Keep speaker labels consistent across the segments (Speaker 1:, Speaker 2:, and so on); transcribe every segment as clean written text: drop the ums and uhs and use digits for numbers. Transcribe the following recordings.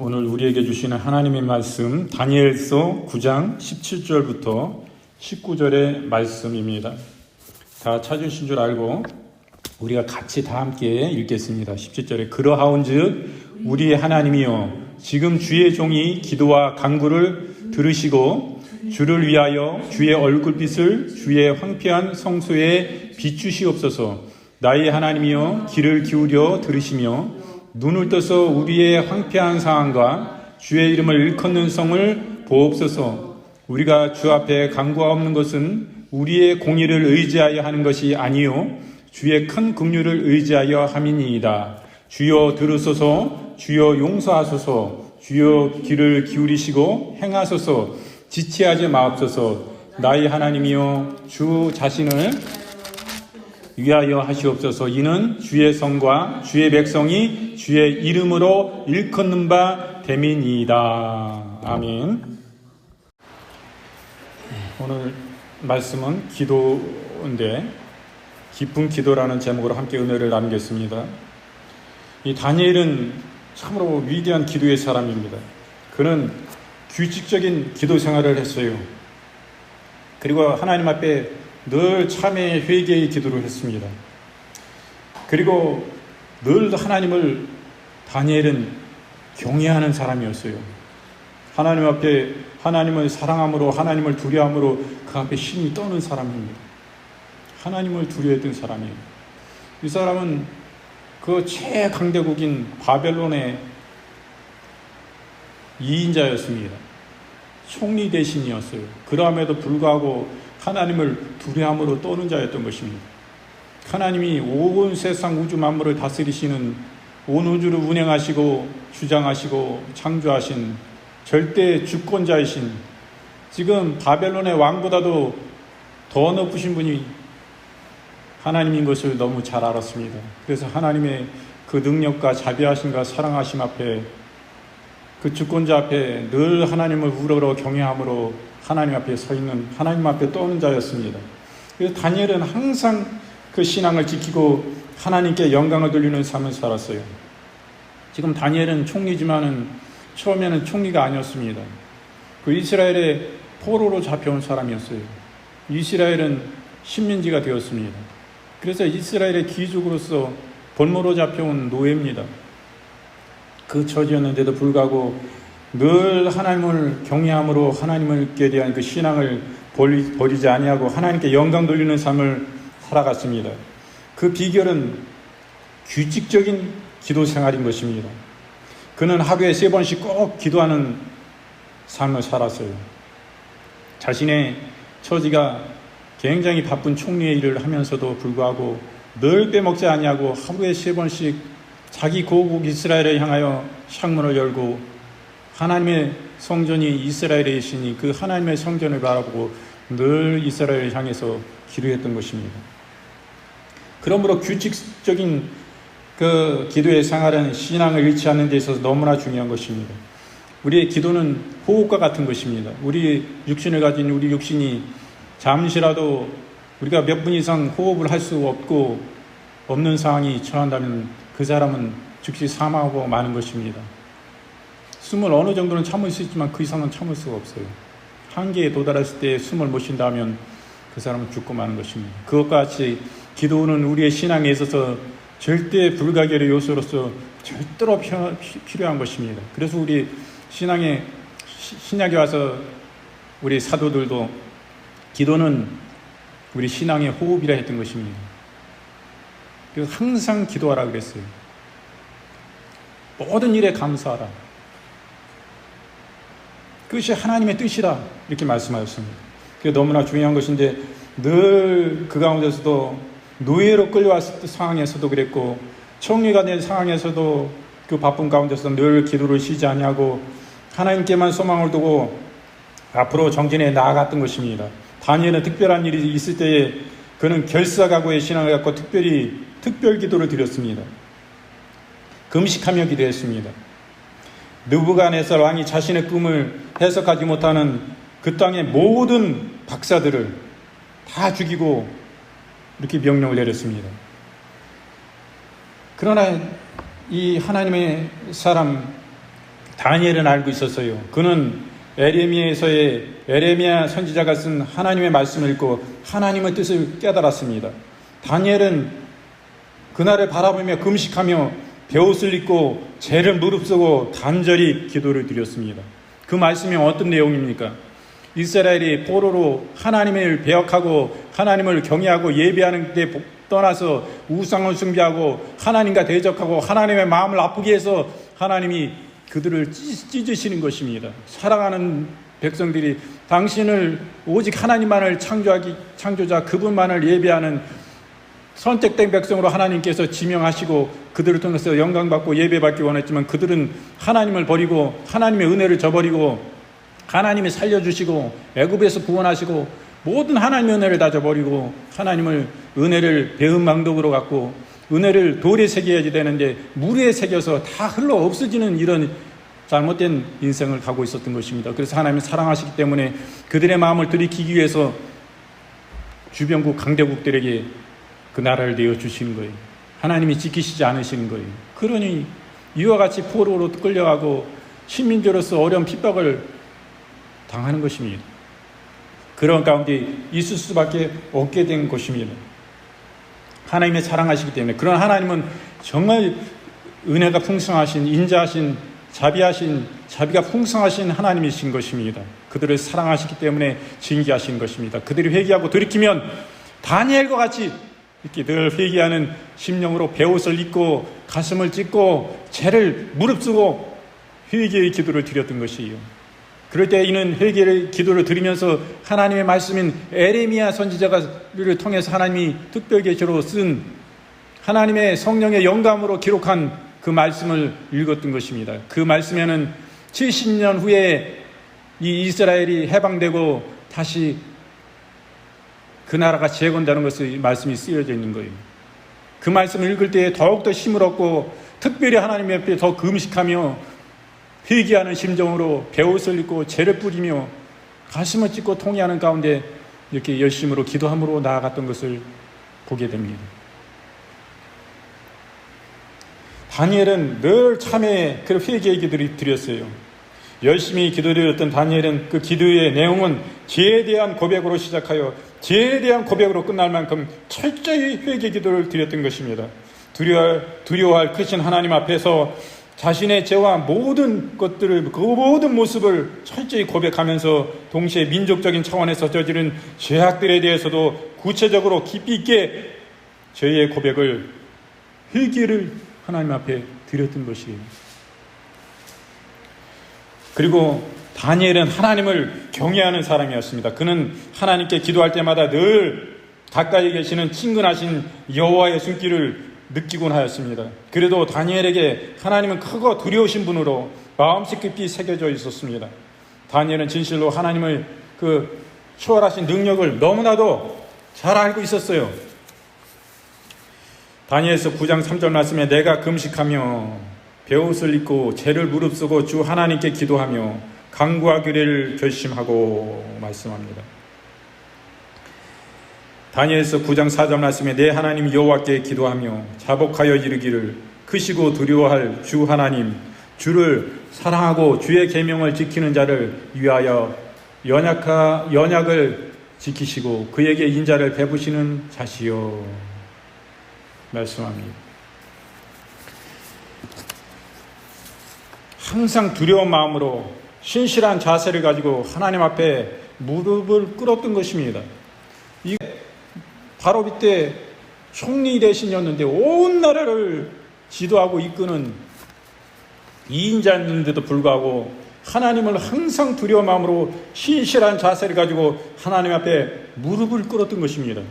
Speaker 1: 오늘 우리에게 주시는 하나님의 말씀 다니엘서 9장 17절부터 19절의 말씀입니다. 다 찾으신 줄 알고 우리가 같이 다 함께 읽겠습니다. 17절에 그러하온즉 우리의 하나님이여 지금 주의 종이 기도와 간구를 들으시고 주를 위하여 주의 얼굴빛을 주의 황폐한 성소에 비추시옵소서. 나의 하나님이여 귀를 기울여 들으시며 눈을 떠서 우리의 황폐한 상황과 주의 이름을 일컫는 성을 보옵소서. 우리가 주 앞에 간구하옵는 것은 우리의 공의를 의지하여 하는 것이 아니요 주의 큰 긍휼을 의지하여 함이니이다. 주여 들으소서. 주여 용서하소서. 주여 귀를 기울이시고 행하소서. 지체하지 마옵소서. 나의 하나님이여 주 자신을 위하여 하시옵소서. 이는 주의 성과 주의 백성이 주의 이름으로 일컫는 바 됨이니이다. 아멘. 오늘 말씀은 기도인데 깊은 기도라는 제목으로 함께 은혜를 나누겠습니다. 이 다니엘은 참으로 위대한 기도의 사람입니다. 그는 규칙적인 기도 생활을 했어요. 그리고 하나님 앞에 늘 참회의 회개의 기도를 했습니다. 그리고 늘 하나님을 다니엘은 경외하는 사람이었어요. 하나님 앞에 하나님을 사랑함으로 하나님을 두려움으로 그 앞에 힘이 떠는 사람입니다. 하나님을 두려워했던 사람이에요. 이 사람은 그 최강대국인 바벨론의 2인자였습니다. 총리 대신이었어요. 그럼에도 불구하고 하나님을 두려움으로 떠는 자였던 것입니다. 하나님이 온 세상 우주 만물을 다스리시는 온 우주를 운행하시고 주장하시고 창조하신 절대 주권자이신 지금 바벨론의 왕보다도 더 높으신 분이 하나님인 것을 너무 잘 알았습니다. 그래서 하나님의 그 능력과 자비하심과 사랑하심 앞에 그 주권자 앞에 늘 하나님을 우러러 경외함으로 하나님 앞에 서 있는 하나님 앞에 떠오는 자였습니다. 그래서 다니엘은 항상 그 신앙을 지키고 하나님께 영광을 돌리는 삶을 살았어요. 지금 다니엘은 총리지만은 처음에는 총리가 아니었습니다. 그 이스라엘의 포로로 잡혀온 사람이었어요. 이스라엘은 식민지가 되었습니다. 그래서 이스라엘의 귀족으로서 본모로 잡혀온 노예입니다. 그 처지였는데도 불구하고 늘 하나님을 경외함으로 하나님께 대한 그 신앙을 버리지 아니하고 하나님께 영광 돌리는 삶을 살아갔습니다. 그 비결은 규칙적인 기도 생활인 것입니다. 그는 하루에 3번씩 꼭 기도하는 삶을 살았어요. 자신의 처지가 굉장히 바쁜 총리의 일을 하면서도 불구하고 늘 빼먹지 아니하고 하루에 3번씩 자기 고국 이스라엘을 향하여 창문을 열고 하나님의 성전이 이스라엘에 있으니 그 하나님의 성전을 바라보고 늘 이스라엘을 향해서 기도했던 것입니다. 그러므로 규칙적인 그 기도의 생활은 신앙을 잃지 않는 데 있어서 너무나 중요한 것입니다. 우리의 기도는 호흡과 같은 것입니다. 우리 육신을 가진 우리 육신이 잠시라도 우리가 몇 분 이상 호흡을 할 수 없는 상황이 처한다면 그 사람은 즉시 사망하고 마는 것입니다. 숨을 어느 정도는 참을 수 있지만 그 이상은 참을 수가 없어요. 한계에 도달했을 때 숨을 못 쉰다면 그 사람은 죽고 마는 것입니다. 그것과 같이 기도는 우리의 신앙에 있어서 절대 불가결의 요소로서 절대로 필요한 것입니다. 그래서 우리 신약에 와서 우리 사도들도 기도는 우리 신앙의 호흡이라 했던 것입니다. 그래서 항상 기도하라 그랬어요. 모든 일에 감사하라. 그것이 하나님의 뜻이라 이렇게 말씀하셨습니다. 그게 너무나 중요한 것인데 늘 그 가운데서도 노예로 끌려왔을 상황에서도 그랬고 총리가 된 상황에서도 그 바쁜 가운데서 늘 기도를 쉬지 아니하고 하나님께만 소망을 두고 앞으로 정진해 나아갔던 것입니다. 다니엘은 특별한 일이 있을 때에 그는 결사각오의 신앙을 갖고 특별 기도를 드렸습니다. 금식하며 기도했습니다. 느부갓네살 왕이 자신의 꿈을 해석하지 못하는 그 땅의 모든 박사들을 다 죽이고 이렇게 명령을 내렸습니다. 그러나 이 하나님의 사람 다니엘은 알고 있었어요. 그는 에레미야 선지자가 쓴 하나님의 말씀을 읽고 하나님의 뜻을 깨달았습니다. 다니엘은 그날을 바라보며 금식하며 베옷을 입고 죄를 무릅쓰고 간절히 기도를 드렸습니다. 그 말씀이 어떤 내용입니까? 이스라엘이 포로로 하나님을 배역하고 하나님을 경외하고 예배하는 데 떠나서 우상을 숭배하고 하나님과 대적하고 하나님의 마음을 아프게 해서 하나님이 그들을 찢으시는 것입니다. 사랑하는 백성들이 당신을 오직 하나님만을 창조자 그분만을 예배하는 선택된 백성으로 하나님께서 지명하시고 그들을 통해서 영광받고 예배받기 원했지만 그들은 하나님을 버리고 하나님의 은혜를 저버리고 하나님이 살려주시고 애굽에서 구원하시고 모든 하나님의 은혜를 다 저버리고 하나님을 은혜를 배은망덕으로 갖고 은혜를 돌에 새겨야지 되는데 물에 새겨서 다 흘러 없어지는 이런 잘못된 인생을 가고 있었던 것입니다. 그래서 하나님이 사랑하시기 때문에 그들의 마음을 들이키기 위해서 주변국 강대국들에게 그 나라를 내어주시는 거예요. 하나님이 지키시지 않으시는 거예요. 그러니 이와 같이 포로로 끌려가고 식민지로서 어려운 핍박을 당하는 것입니다. 그런 가운데 있을 수밖에 없게 된 것입니다. 하나님의 사랑하시기 때문에. 그런 하나님은 정말 은혜가 풍성하신, 인자하신, 자비가 풍성하신 하나님이신 것입니다. 그들을 사랑하시기 때문에 징계하신 것입니다. 그들이 회개하고 돌이키면 다니엘과 같이 이렇게 늘 회개하는 심령으로 베옷을 입고 가슴을 찢고 죄를 무릅쓰고 회개의 기도를 드렸던 것이에요. 그럴 때 이는 회개의 기도를 드리면서 하나님의 말씀인 에레미야 선지자를 통해서 하나님이 특별계시로 쓴 하나님의 성령의 영감으로 기록한 그 말씀을 읽었던 것입니다. 그 말씀에는 70년 후에 이 이스라엘이 해방되고 다시 그 나라가 재건되는 것의 말씀이 쓰여져 있는 거예요. 그 말씀을 읽을 때 더욱더 힘을 얻고 특별히 하나님 옆에 더 금식하며 회개하는 심정으로 베옷을 입고 죄를 뿌리며 가슴을 찢고 통회하는 가운데 이렇게 열심으로 기도함으로 나아갔던 것을 보게 됩니다. 다니엘은 늘 참회의 그 회개의 기도를 드렸어요. 열심히 기도드렸던 다니엘은 그 기도의 내용은 죄에 대한 고백으로 시작하여 죄에 대한 고백으로 끝날 만큼 철저히 회개 기도를 드렸던 것입니다. 두려워할 크신 하나님 앞에서 자신의 죄와 모든 것들을, 그 모든 모습을 철저히 고백하면서 동시에 민족적인 차원에서 저지른 죄악들에 대해서도 구체적으로 깊이 있게 죄의 고백을, 회개를 하나님 앞에 드렸던 것이에요. 그리고 다니엘은 하나님을 경외하는 사람이었습니다. 그는 하나님께 기도할 때마다 늘 가까이 계시는 친근하신 여호와의 손길을 느끼곤 하였습니다. 그래도 다니엘에게 하나님은 크고 두려우신 분으로 마음씨 깊이 새겨져 있었습니다. 다니엘은 진실로 하나님의 그 초월하신 능력을 너무나도 잘 알고 있었어요. 다니엘서 9장 3절 말씀에 내가 금식하며 베옷을 입고 죄를 무릅쓰고 주 하나님께 기도하며 간구하기를 결심하고 말씀합니다. 다니엘서 9장 4절 말씀에 내 하나님 여호와께 기도하며 자복하여 이르기를 크시고 두려워할 주 하나님 주를 사랑하고 주의 계명을 지키는 자를 위하여 연약을 지키시고 그에게 인자를 베푸시는 자시여 말씀합니다. 항상 두려운 마음으로 신실한 자세를 가지고 하나님 앞에 무릎을 꿇었던 것입니다. 이게 바로 그때 총리 대신이었는데 온 나라를 지도하고 이끄는 2인자였는데도 불구하고 하나님을 항상 두려운 마음으로 신실한 자세를 가지고 하나님 앞에 무릎을 꿇었던 것입니다.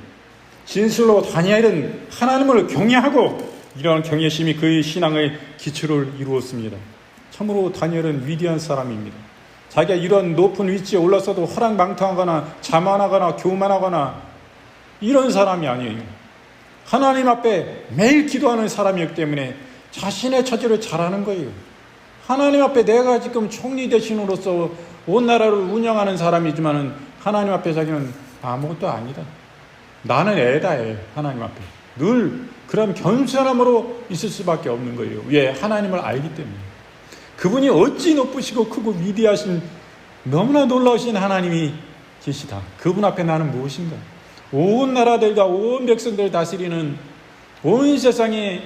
Speaker 1: 진실로 다니엘은 하나님을 경외하고 이러한 경외심이 그의 신앙의 기초를 이루었습니다. 참으로 다니엘은 위대한 사람입니다. 자기가 이런 높은 위치에 올라서도 허랑방탕하거나 자만하거나 교만하거나 이런 사람이 아니에요. 하나님 앞에 매일 기도하는 사람이기 때문에 자신의 처지를 잘 아는 거예요. 하나님 앞에 내가 지금 총리 대신으로서 온 나라를 운영하는 사람이지만 하나님 앞에 자기는 아무것도 아니다. 나는 애다, 애. 하나님 앞에. 늘 그런 겸손함으로 있을 수밖에 없는 거예요. 왜? 하나님을 알기 때문에. 그분이 어찌 높으시고 크고 위대하신 너무나 놀라우신 하나님이 계시다. 그분 앞에 나는 무엇인가? 온 나라들과 온 백성들을 다스리는 온 세상에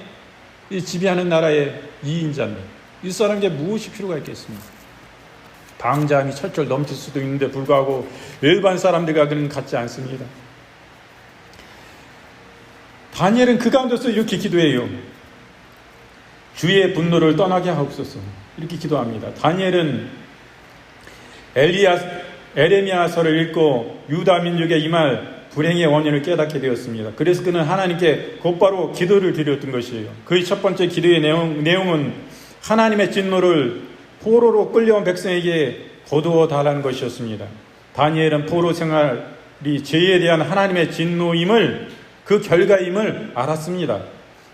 Speaker 1: 지배하는 나라의 2인자인데 이 사람에게 무엇이 필요가 있겠습니까? 방자함이 철철 넘칠 수도 있는데 불구하고 일반 사람들과 그는 같지 않습니다. 다니엘은 그 가운데서 이렇게 기도해요. 주의 분노를 떠나게 하옵소서. 이렇게 기도합니다. 다니엘은 에레미야서를 읽고 유다 민족의 이말 불행의 원인을 깨닫게 되었습니다. 그래서 그는 하나님께 곧바로 기도를 드렸던 것이에요. 그의 첫 번째 기도의 내용은 하나님의 진노를 포로로 끌려온 백성에게 거두어 달라는 것이었습니다. 다니엘은 포로 생활이 죄에 대한 하나님의 진노임을, 그 결과임을 알았습니다.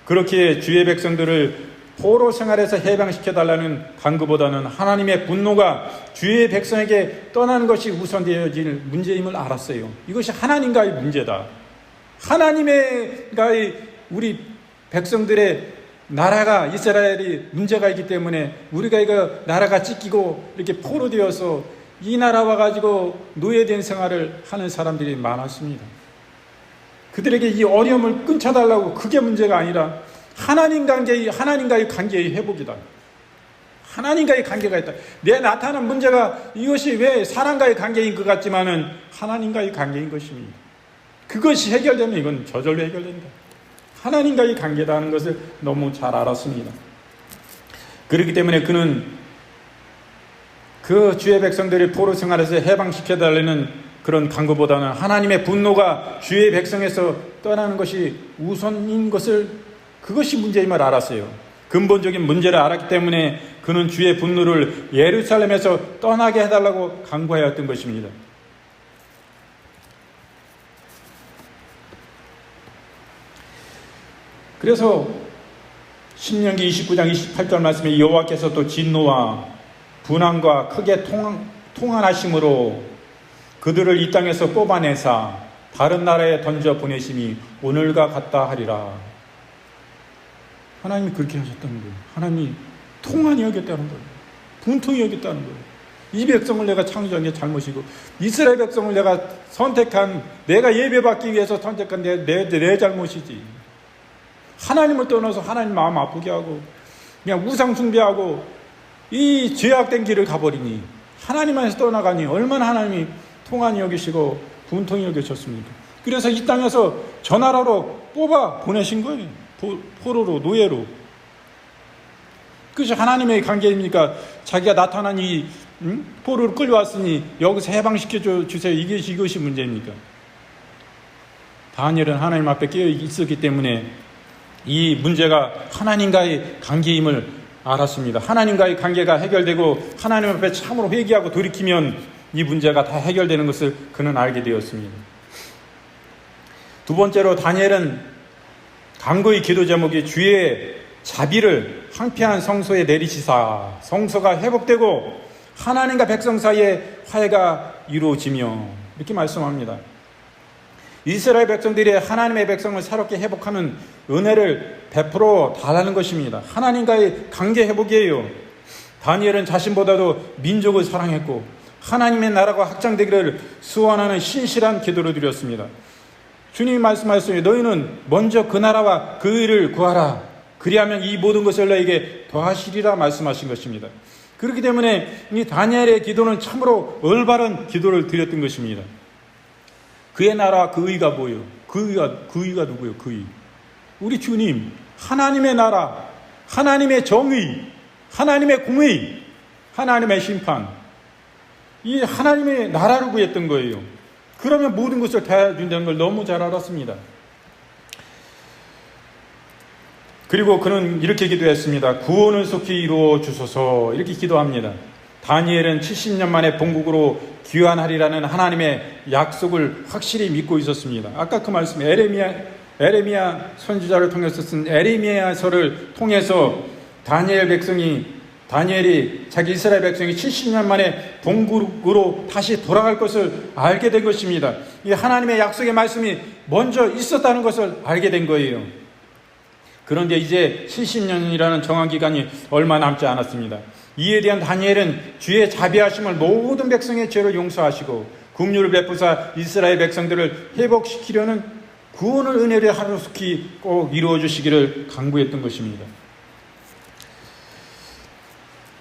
Speaker 1: 그렇게 주의 백성들을 포로 생활에서 해방시켜달라는 간구보다는 하나님의 분노가 주의 백성에게 떠나는 것이 우선되어질 문제임을 알았어요. 이것이 하나님과의 문제다. 하나님과의 우리 백성들의 나라가, 이스라엘이 문제가 있기 때문에 우리가 이거 나라가 찢기고 이렇게 포로되어서 이 나라와 가지고 노예된 생활을 하는 사람들이 많았습니다. 그들에게 이 어려움을 끊쳐달라고, 그게 문제가 아니라 하나님과의 관계의 회복이다. 하나님과의 관계가 있다. 내 나타난 문제가 이것이 왜 사람과의 관계인 것 같지만은 하나님과의 관계인 것입니다. 그것이 해결되면 이건 저절로 해결된다. 하나님과의 관계라는 것을 너무 잘 알았습니다. 그렇기 때문에 그는 그 주의 백성들을 포로 생활에서 해방시켜달라는 그런 간구보다는 하나님의 분노가 주의 백성에서 떠나는 것이 우선인 것을, 그것이 문제임을 알았어요. 근본적인 문제를 알았기 때문에 그는 주의 분노를 예루살렘에서 떠나게 해달라고 간구하였던 것입니다. 그래서 신명기 29장 28절 말씀에 여호와께서 또 진노와 분함과 크게 통한하심으로 그들을 이 땅에서 뽑아내사 다른 나라에 던져 보내심이 오늘과 같다 하리라. 하나님이 그렇게 하셨다는 거예요. 하나님이 통한이 여겼다는 거예요. 분통이 여겼다는 거예요. 이 백성을 내가 창조한 게 잘못이고 이스라엘 백성을 내가 내가 예배받기 위해서 선택한 내 잘못이지. 하나님을 떠나서 하나님 마음 아프게 하고 그냥 우상 숭배하고 이 죄악된 길을 가버리니, 하나님에서 떠나가니 얼마나 하나님이 통한이 여기시고 분통이 여기셨습니까? 그래서 이 땅에서 저 나라로 뽑아 보내신 거예요. 포로로, 노예로. 그것이 하나님의 관계입니까? 자기가 나타난 이 포로를 끌려왔으니 여기서 해방시켜 주세요. 이것이 문제입니까? 다니엘은 하나님 앞에 깨어 있었기 때문에 이 문제가 하나님과의 관계임을 알았습니다. 하나님과의 관계가 해결되고 하나님 앞에 참으로 회개하고 돌이키면 이 문제가 다 해결되는 것을 그는 알게 되었습니다. 두 번째로 다니엘은 간구의 기도 제목이 주의 자비를 황폐한 성소에 내리시사 성소가 회복되고 하나님과 백성 사이에 화해가 이루어지며, 이렇게 말씀합니다. 이스라엘 백성들이 하나님의 백성을 새롭게 회복하는 은혜를 베풀어 달라는 것입니다. 하나님과의 관계 회복이에요. 다니엘은 자신보다도 민족을 사랑했고 하나님의 나라가 확장되기를 소원하는 신실한 기도를 드렸습니다. 주님이 말씀하셨으니 너희는 먼저 그 나라와 그 의를 구하라. 그리하면 이 모든 것을 너에게 더하시리라 말씀하신 것입니다. 그렇기 때문에 이 다니엘의 기도는 참으로 올바른 기도를 드렸던 것입니다. 그의 나라, 그 의가 뭐예요? 그 의가 누구예요? 그 의. 우리 주님, 하나님의 나라, 하나님의 정의, 하나님의 공의, 하나님의 심판. 이 하나님의 나라를 구했던 거예요. 그러면 모든 것을 다 해준다는 걸 너무 잘 알았습니다. 그리고 그는 이렇게 기도했습니다. 구원을 속히 이루어 주소서. 이렇게 기도합니다. 다니엘은 70년 만에 본국으로 귀환하리라는 하나님의 약속을 확실히 믿고 있었습니다. 아까 그 말씀, 에레미야 선지자를 통해서 쓴 에레미야서를 통해서 다니엘이 자기 이스라엘 백성이 70년 만에 본국으로 다시 돌아갈 것을 알게 된 것입니다. 이 하나님의 약속의 말씀이 먼저 있었다는 것을 알게 된 거예요. 그런데 이제 70년이라는 정한 기간이 얼마 남지 않았습니다. 이에 대한 다니엘은 주의 자비하심을 모든 백성의 죄를 용서하시고 긍휼을 베푸사 이스라엘 백성들을 회복시키려는 구원을 은혜를 하루속히 꼭 이루어 주시기를 간구했던 것입니다.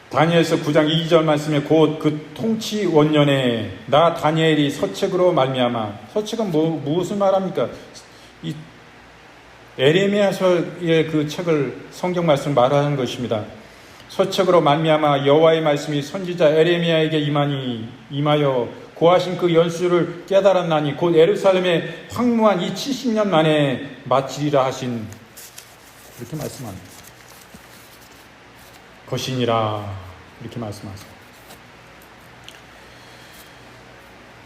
Speaker 1: 다니엘서 9장 2절 말씀에 곧 그 통치 원년에 나 다니엘이 서책으로 말미암아, 서책은 무엇을 말합니까? 이 에레미야서의 그 책을 성경 말씀 말하는 것입니다. 서책으로 말미암아 여호와의 말씀이 선지자 에레미야에게 임하여 고하신 그 연수를 깨달았나니 곧 예루살렘에 황무한 이 70년 만에 마치리라 하신, 이렇게 말씀합니다. 것이니라, 이렇게 말씀하세요.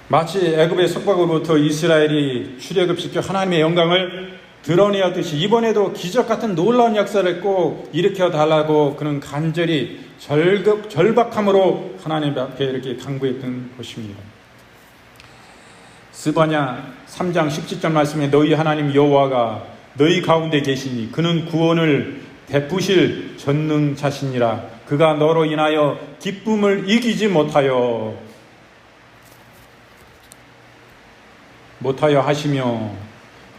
Speaker 1: 마치 애굽의 속박으로부터 이스라엘이 출애굽시켜 하나님의 영광을 드러내었듯이 이번에도 기적 같은 놀라운 역사를 꼭 일으켜 달라고 그는 간절히 절박함으로 하나님 앞에 이렇게 간구했던 것입니다. 스바냐 3장 17절 말씀에 너희 하나님 여호와가 너희 가운데 계시니 그는 구원을 베푸실 전능자시니라. 그가 너로 인하여 기쁨을 이기지 못하여 하시며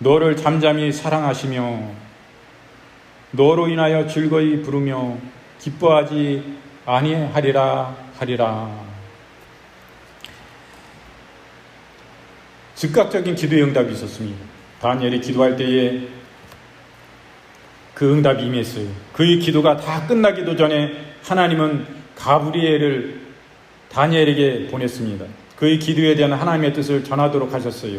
Speaker 1: 너를 잠잠히 사랑하시며 너로 인하여 즐거이 부르며 기뻐하지 아니하리라 하리라. 즉각적인 기도의 응답이 있었습니다. 다니엘이 기도할 때에 그 응답이 임했어요. 그의 기도가 다 끝나기도 전에 하나님은 가브리엘을 다니엘에게 보냈습니다. 그의 기도에 대한 하나님의 뜻을 전하도록 하셨어요.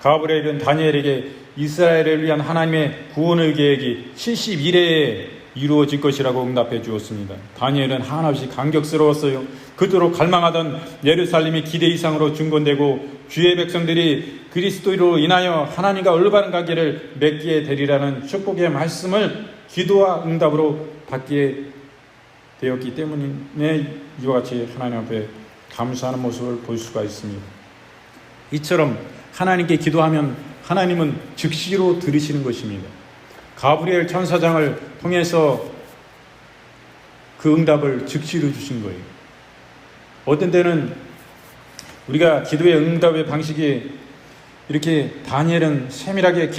Speaker 1: 가브리엘은 다니엘에게 이스라엘을 위한 하나님의 구원의 계획이 70일에 이루어질 것이라고 응답해 주었습니다. 다니엘은 한없이 감격스러웠어요. 그토록 갈망하던 예루살렘이 기대 이상으로 중건되고 주의 백성들이 그리스도로 인하여 하나님과 올바른 관계를 맺게 되리라는 축복의 말씀을 기도와 응답으로 받게 되었기 때문에 이와 같이 하나님 앞에 감사하는 모습을 볼 수가 있습니다. 이처럼 하나님께 기도하면 하나님은 즉시로 들으시는 것입니다. 가브리엘 천사장을 통해서 그 응답을 즉시로 주신 거예요. 어떤 때는 우리가 기도의 응답의 방식이 이렇게 다니엘은 세밀하게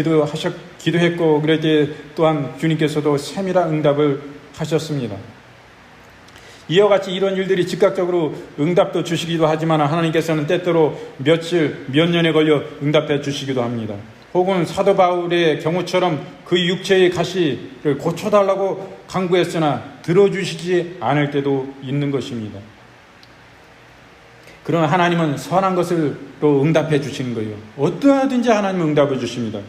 Speaker 1: 기도했고 그럴 때 또한 주님께서도 세밀한 응답을 하셨습니다. 이와 같이 이런 일들이 즉각적으로 응답도 주시기도 하지만 하나님께서는 때때로 며칠, 몇 년에 걸려 응답해 주시기도 합니다. 혹은 사도 바울의 경우처럼 그 육체의 가시를 고쳐달라고 간구했으나 들어주시지 않을 때도 있는 것입니다. 그러나 하나님은 선한 것으로 응답해 주시는 거예요. 어떠하든지 하나님은 응답해 주십니다.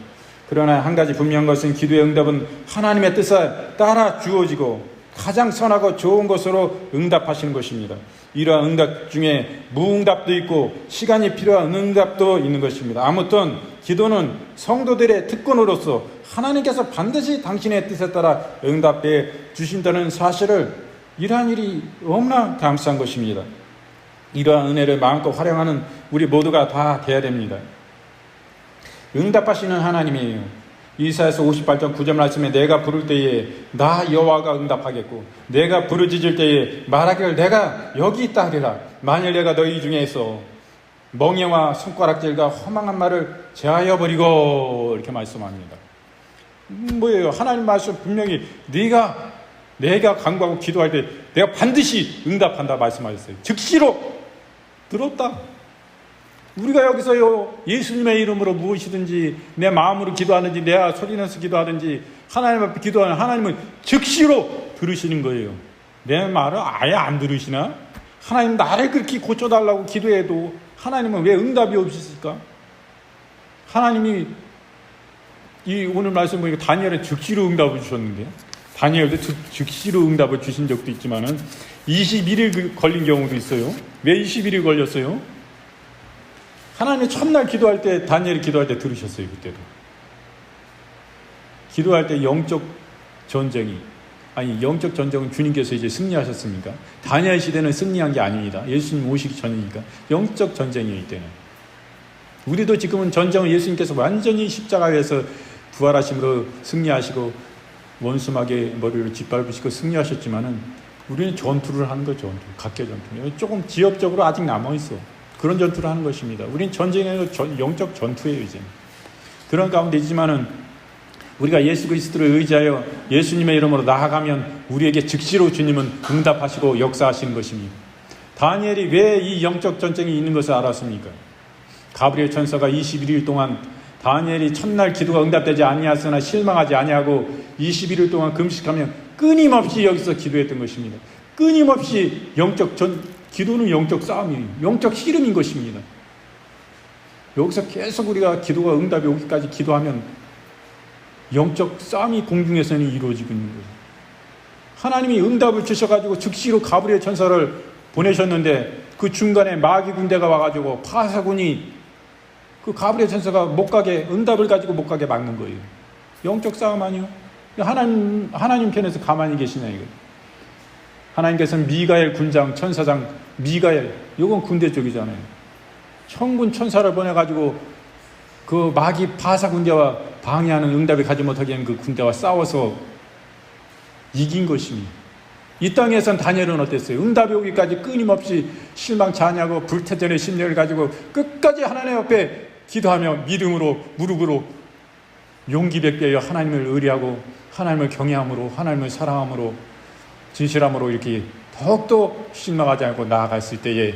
Speaker 1: 그러나 한 가지 분명한 것은 기도의 응답은 하나님의 뜻에 따라 주어지고 가장 선하고 좋은 것으로 응답하시는 것입니다. 이러한 응답 중에 무응답도 있고 시간이 필요한 응답도 있는 것입니다. 아무튼 기도는 성도들의 특권으로서 하나님께서 반드시 당신의 뜻에 따라 응답해 주신다는 사실을, 이러한 일이 너무나 감사한 것입니다. 이러한 은혜를 마음껏 활용하는 우리 모두가 다 돼야 됩니다. 응답하시는 하나님이에요. 이사야서 58장 9절 말씀에 내가 부를 때에 나 여호와가 응답하겠고 내가 부르짖을 때에 말하기를 내가 여기 있다 하리라. 만일 내가 너희 중에서 멍에와 손가락질과 허망한 말을 제하여 버리고, 이렇게 말씀합니다. 뭐예요? 하나님 말씀 분명히 내가 간구하고 기도할 때 내가 반드시 응답한다 말씀하셨어요. 즉시로 들었다. 우리가 여기서요, 예수님의 이름으로 무엇이든지 내 마음으로 기도하든지 내가 소리내서 기도하든지 하나님 앞에 기도하는 하나님은 즉시로 들으시는 거예요. 내 말을 아예 안 들으시나? 하나님 나를 그렇게 고쳐달라고 기도해도 하나님은 왜 응답이 없으실까? 하나님이 이 오늘 말씀 보니까 다니엘은 즉시로 응답을 주셨는데, 다니엘도 즉시로 응답을 주신 적도 있지만은 21일 걸린 경우도 있어요. 왜 21일 걸렸어요? 하나님이 첫날 기도할 때, 다니엘이 기도할 때 들으셨어요. 그때도 기도할 때 영적 전쟁은 주님께서 이제 승리하셨습니까? 다니엘 시대는 승리한 게 아닙니다. 예수님 오시기 전이니까 영적 전쟁이에요. 이때는 우리도 지금은 전쟁을 예수님께서 완전히 십자가에서 부활하심으로 승리하시고 원수마귀의 머리를 짓밟으시고 승리하셨지만은 우리는 전투를 하는 거죠. 각계 전투. 조금 지역적으로 아직 남아있어. 그런 전투를 하는 것입니다. 우리는 전쟁에서 영적 전투예요, 이제. 그런 가운데 있지만은 우리가 예수 그리스도를 의지하여 예수님의 이름으로 나아가면 우리에게 즉시로 주님은 응답하시고 역사하시는 것입니다. 다니엘이 왜 이 영적 전쟁이 있는 것을 알았습니까? 가브리엘 천사가 21일 동안 다니엘이 첫날 기도가 응답되지 아니하으나 실망하지 아니하고 21일 동안 금식하며 끊임없이 여기서 기도했던 것입니다. 끊임없이 기도는 영적 싸움이에요. 영적 씨름인 것입니다. 여기서 계속 우리가 기도가 응답이 오기까지 기도하면 영적 싸움이 공중에서는 이루어지고 있는 거예요. 하나님이 응답을 주셔가지고 즉시로 가브리엘 천사를 보내셨는데 그 중간에 마귀 군대가 와가지고 파사군이 그 가브리엘 천사가 못 가게, 응답을 가지고 못 가게 막는 거예요. 영적 싸움 아니요? 하나님 편에서 가만히 계시냐 이거. 하나님께서는 미가엘 군장, 천사장 미가엘, 이건 군대 쪽이잖아요. 천군 천사를 보내가지고 그 마귀 파사 군대와 방해하는 응답을 가지 못하게 하는 그 군대와 싸워서 이긴 것입니다. 이 땅에선 다니엘은 어땠어요? 응답이 오기까지 끊임없이 실망치 아니하고 불태전의 심령을 가지고 끝까지 하나님 앞에 기도하며 믿음으로 무릎으로 용기 백배하여 하나님을 의뢰하고 하나님을 경외함으로 하나님을 사랑함으로 진실함으로 이렇게 더욱더 실망하지 않고 나아갔을 때에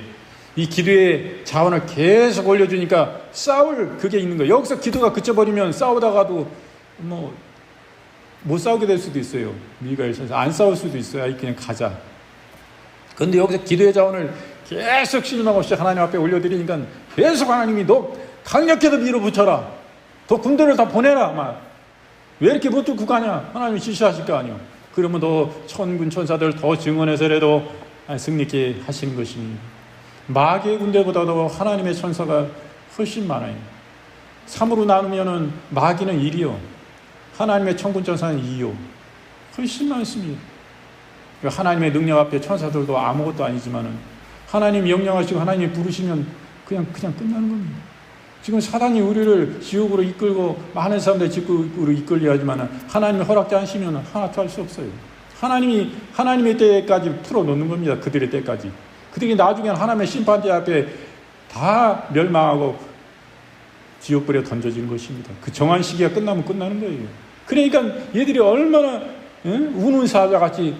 Speaker 1: 이 기도의 자원을 계속 올려주니까 싸울 그게 있는 거예요. 여기서 기도가 그쳐버리면 싸우다가도 못 싸우게 될 수도 있어요. 미가엘 천사 안 싸울 수도 있어요. 그냥 가자. 그런데 여기서 기도의 자원을 계속 실망 없이 하나님 앞에 올려드리니까 계속 하나님이 너 강력해서 밀어붙여라. 더 군대를 다 보내라. 왜 이렇게 못 듣고 가냐? 하나님이 지시하실 거 아니요. 그러면 더 천군 천사들 더 증언해서라도 승리케 하시는 것입니다. 마귀의 군대보다도 하나님의 천사가 훨씬 많아요. 3으로 나누면은 마귀는 1이요. 하나님의 천군 천사는 2요. 훨씬 많습니다. 하나님의 능력 앞에 천사들도 아무것도 아니지만은 하나님 명령하시고 하나님 부르시면 그냥 끝나는 겁니다. 지금 사단이 우리를 지옥으로 이끌고 많은 사람들 지옥으로 이끌려 하지만은 하나님이 허락지 않으시면 하나도 할 수 없어요. 하나님의 때까지 풀어놓는 겁니다. 그들의 때까지. 그들이 나중에는 하나님의 심판대 앞에 다 멸망하고 지옥불에 던져지는 것입니다. 그 정한 시기가 끝나면 끝나는 거예요. 그러니까 얘들이 얼마나 우는 사자같이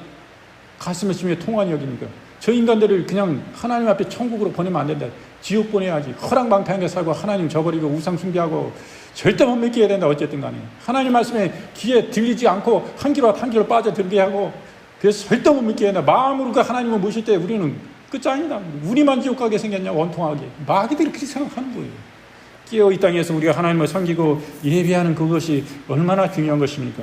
Speaker 1: 가슴을 치며 통한이 여깁니까? 저 인간들을 그냥 하나님 앞에 천국으로 보내면 안 된다. 지옥 보내야지. 허랑방탕하게 살고 하나님 저버리고 우상 숭배하고 절대 못 믿게 해야 된다. 어쨌든 간에 하나님 말씀에 귀에 들리지 않고 한 길로 한 길로 빠져들게 하고 그래서 절대 못 믿게 해야 된다. 마음으로 그 하나님을 모실 때 우리는 끝장이다. 우리만 지옥 가게 생겼냐 원통하게. 마귀들이 그렇게 생각하는 거예요. 깨어 이 땅에서 우리가 하나님을 섬기고 예배하는 그것이 얼마나 중요한 것입니까?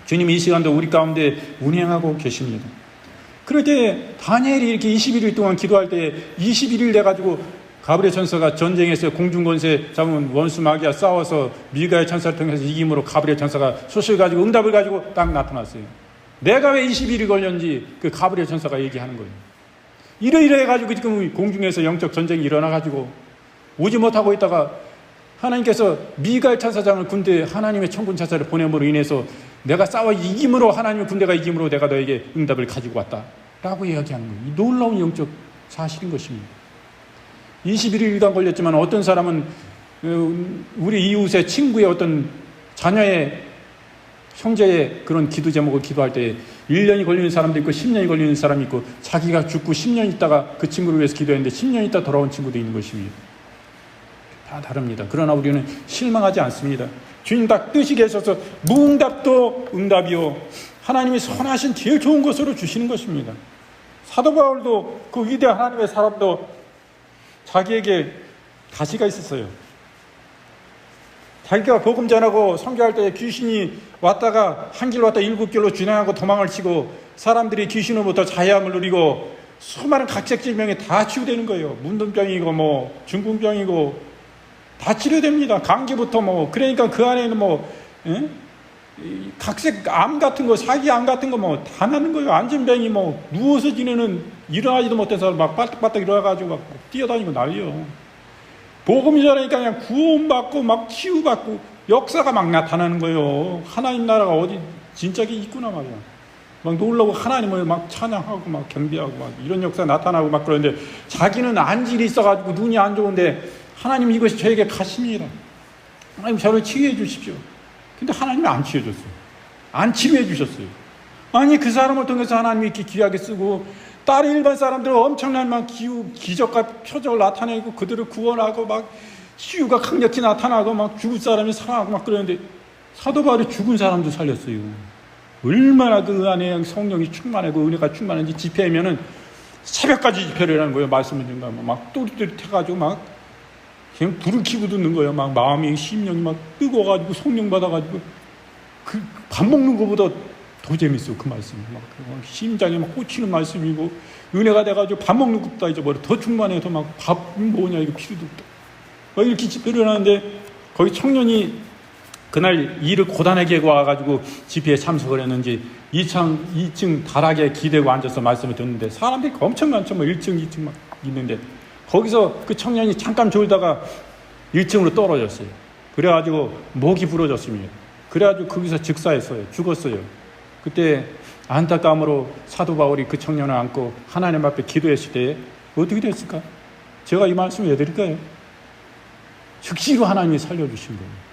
Speaker 1: 주님 이 시간도 우리 가운데 운행하고 계십니다. 그럴 때 다니엘이 이렇게 21일 동안 기도할 때 21일 돼가지고 가브리엘 천사가 전쟁에서 공중권세 잡은 원수 마귀와 싸워서 미가엘 천사를 통해서 이김으로 가브리엘 천사가 소식을 가지고 응답을 가지고 딱 나타났어요. 내가 왜 21일이 걸렸는지 그 가브리엘 천사가 얘기하는 거예요. 이래 해가지고 지금 공중에서 영적 전쟁이 일어나가지고 오지 못하고 있다가 하나님께서 미가엘 천사장을 군대 하나님의 천군 천사를 보냄으로 인해서 내가 싸워 이김으로 하나님의 군대가 이김으로 내가 너에게 응답을 가지고 왔다 라고 이야기하는 거예요. 이 놀라운 영적 사실인 것입니다. 21일간 걸렸지만 어떤 사람은 우리 이웃의 친구의 어떤 자녀의 형제의 그런 기도 제목을 기도할 때 1년이 걸리는 사람도 있고 10년이 걸리는 사람이 있고 자기가 죽고 10년 있다가 그 친구를 위해서 기도했는데 10년 있다 돌아온 친구도 있는 것입니다. 다 다릅니다. 그러나 우리는 실망하지 않습니다. 주님 다 뜻이 계셔서 무응답도 응답이요 하나님이 선하신 제일 좋은 것으로 주시는 것입니다. 사도 바울도 그 위대한 하나님의 사람도 자기에게 가시가 있었어요. 자기가 복음 전하고 선교할 때 귀신이 왔다가 한 길 왔다 7길로 진행하고 도망을 치고 사람들이 귀신으로부터 자유함을 누리고 수많은 각색 질병에 다 치유되는 거예요. 문둥병이고 중풍병이고 다 치료됩니다. 감기부터 그러니까 그 안에는 각색 암 같은 거 사기암 같은 거 다 나는 거예요. 안진병이 누워서 지내는 일어나지도 못한 사람 막 빠딱빠딱 일어나가지고 막 뛰어다니고 난리요. 복음이 전하니까 그냥 구원받고 막 치유받고 역사가 막 나타나는 거예요. 하나님 나라가 어디 진짜게 있구나 말이야. 막 놀라고 하나님을 막 찬양하고 막 경배하고 막 이런 역사 나타나고 막 그러는데 자기는 안질이 있어가지고 눈이 안 좋은데 하나님 이것이 저에게 가심이라. 하나님 저를 치유해 주십시오. 근데 하나님이 안 치유해 줬어요. 안 치유해 주셨어요. 아니 그 사람을 통해서 하나님이 이렇게 귀하게 쓰고 다른 일반 사람들은 엄청난 막 기적과 표적을 나타내고 그들을 구원하고 막 치유가 강력히 나타나고 막 죽을 사람이 살아나고 막 그러는데 사도 바울이 죽은 사람도 살렸어요. 얼마나 그 안에 성령이 충만하고 은혜가 충만한지 집회하면은 새벽까지 집회를 하는 거예요. 말씀을 듣는가 막 또릿또릿해가지고 막 그냥 불을 켜고 듣는 거예요. 막 마음이 심령이 막 뜨거워가지고 성령 받아가지고 그 밥 먹는 것보다 더 재밌어 그 말씀이 막 심장에 막 꽂히는 말씀이고 은혜가 돼가지고 밥 먹는 것보다 잊어버려 더 충만해서 막 밥 뭐냐 이거 필요도 없다. 막 이렇게 집회를 하는데 거기 청년이 그날 일을 고단하게 와가지고 집회에 참석을 했는지 2층 다락에 기대고 앉아서 말씀을 듣는데 사람들이 엄청 많죠. 뭐 1층, 2층 막 있는데 거기서 그 청년이 잠깐 졸다가 1층으로 떨어졌어요. 그래가지고 목이 부러졌습니다. 그래가지고 거기서 즉사했어요. 죽었어요. 그때 안타까움으로 사도 바울이 그 청년을 안고 하나님 앞에 기도했을 때 어떻게 됐을까? 제가 이 말씀을 해드릴까요? 즉시로 하나님이 살려주신 거예요.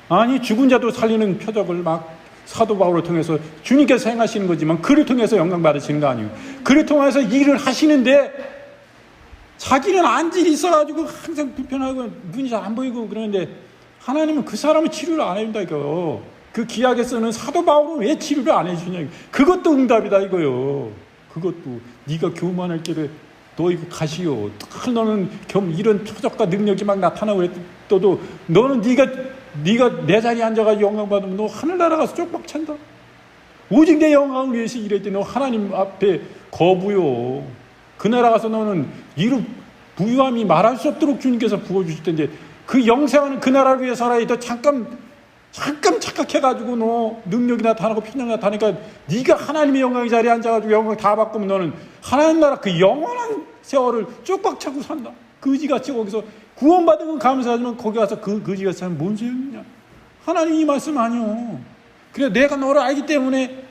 Speaker 1: 아니 죽은 자도 살리는 표적을 막 사도 바울을 통해서 주님께서 행하시는 거지만 그를 통해서 영광 받으시는 거 아니에요. 그를 통해서 일을 하시는데 자기는 안질이 있어가지고 항상 불편하고 눈이 잘 안 보이고 그러는데 하나님은 그 사람을 치료를 안 해준다 이거요. 그 기약에 쓰는 사도 바울은 왜 치료를 안 해주냐. 그것도 응답이다 이거요. 그것도 네가 교만할 길에 너 이거 가시오. 너는 이런 표적과 능력이 막 나타나고 그랬더도 너는 네가 내 자리에 앉아가지고 영광 받으면 너 하늘나라 가서 쪽박 찬다. 오직 내 영광을 위해서 일했더니 너 하나님 앞에 거부요. 그 나라 가서 너는 이루 부유함이 말할 수 없도록 주님께서 부어주실 텐데 그 영생하는 그 나라를 위해 살아야 너 잠깐 착각해가지고 너 능력이 나타나고 편향이 나타나니까 네가 하나님의 영광의 자리에 앉아가지고 영광 다 바꾸면 너는 하나님 나라 그 영원한 세월을 쪽박 차고 산다. 거지같이 거기서 구원받은 건 감사하지만 거기 가서 그 거지같이 하면 뭔 소용이냐. 하나님 이 말씀 아니요. 그래 내가 너를 알기 때문에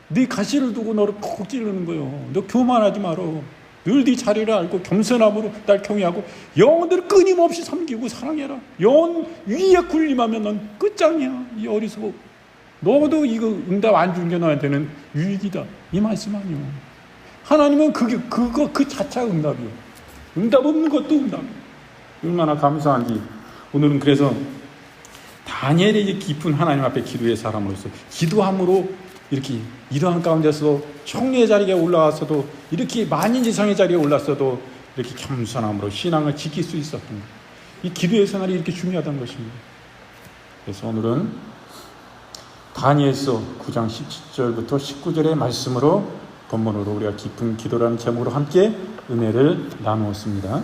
Speaker 1: 네 가시를 두고 너를 콕 찌르는 거요. 너 교만하지 말어. 늘 네 자리를 알고 겸손함으로 날 경외하고 영혼들을 끊임없이 섬기고 사랑해라. 영혼 위에 군림하면 넌 끝장이야. 이 어리석어. 너도 이거 응답 안 준 게 너한테는 유익이다. 이 말씀 아니요. 하나님은 그 자체가 응답이요. 응답 없는 것도 응답이요. 얼마나 감사한지. 오늘은 그래서 다니엘의 깊은 하나님 앞에 기도의 사람으로서 기도함으로 이렇게 이러한 가운데서 총리의 자리에 올라와서도 이렇게 만인지성의 자리에 올랐어도 이렇게 겸손함으로 신앙을 지킬 수 있었던 거예요. 이 기도의 생활이 이렇게 중요하다는 것입니다. 그래서 오늘은 다니엘서 9장 17절부터 19절의 말씀으로 본문으로 우리가 깊은 기도라는 제목으로 함께 은혜를 나누었습니다.